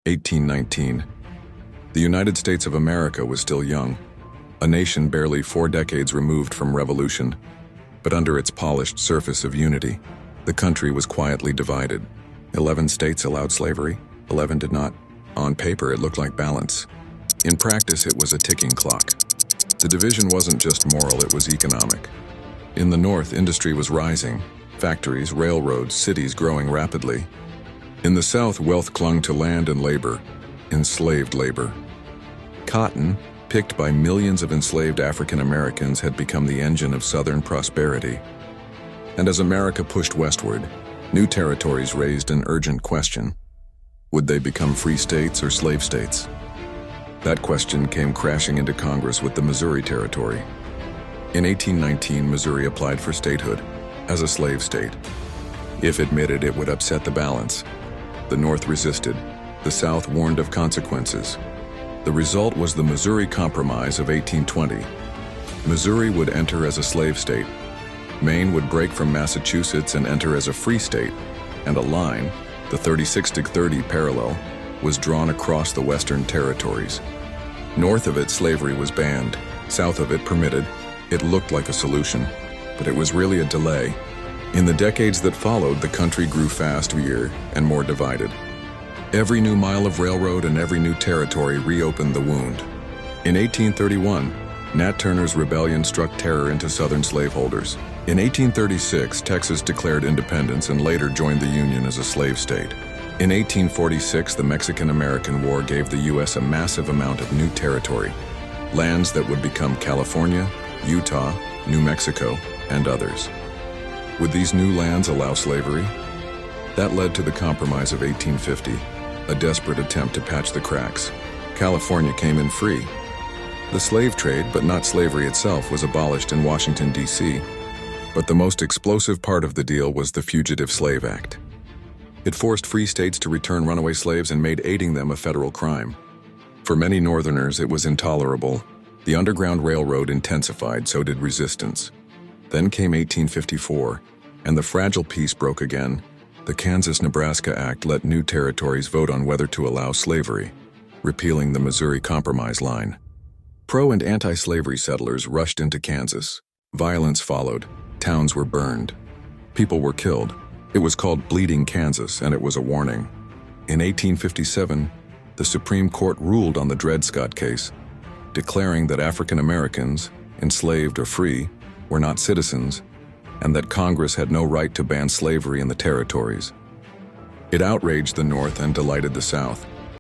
1819. The United States of America was still young, a nation barely 4 decades removed from revolution, but under its polished surface of unity, the country was quietly divided. 11 states allowed slavery, 11 did not. On paper, it looked like balance. In practice, it was a ticking clock. The division wasn't just moral, it was economic. In the North, industry was rising, factories, railroads, cities growing rapidly. In the South, wealth clung to land and labor, enslaved labor. Cotton, picked by millions of enslaved African Americans, had become the engine of Southern prosperity. And as America pushed westward, new territories raised an urgent question. Would they become free states or slave states? That question came crashing into Congress with the Missouri Territory. In 1819, Missouri applied for statehood as a slave state. If admitted, it would upset the balance. The North resisted. The South warned of consequences. The result was the Missouri Compromise of 1820. Missouri would enter as a slave state. Maine would break from Massachusetts and enter as a free state, and a line, the 36-30 parallel, was drawn across the western territories. North of it, slavery was banned. South of it, permitted. It looked like a solution, but it was really a delay. In the decades that followed, the country grew faster and more divided. Every new mile of railroad and every new territory reopened the wound. In 1831, Nat Turner's rebellion struck terror into Southern slaveholders. In 1836, Texas declared independence and later joined the Union as a slave state. In 1846, the Mexican-American War gave the U.S. a massive amount of new territory, lands that would become California, Utah, New Mexico, and others. Would these new lands allow slavery? That led to the Compromise of 1850, a desperate attempt to patch the cracks. California came in free. The slave trade, but not slavery itself, was abolished in Washington, D.C., but the most explosive part of the deal was the Fugitive Slave Act. It forced free states to return runaway slaves and made aiding them a federal crime. For many Northerners, it was intolerable. The Underground Railroad intensified, so did resistance. Then came 1854, and the fragile peace broke again. The Kansas-Nebraska Act let new territories vote on whether to allow slavery, repealing the Missouri Compromise line. Pro- and anti-slavery settlers rushed into Kansas. Violence followed. Towns were burned. People were killed. It was called Bleeding Kansas, and it was a warning. In 1857, the Supreme Court ruled on the Dred Scott case, declaring that African Americans, enslaved or free, were not citizens, and that Congress had no right to ban slavery in the territories. It outraged the North and delighted the South.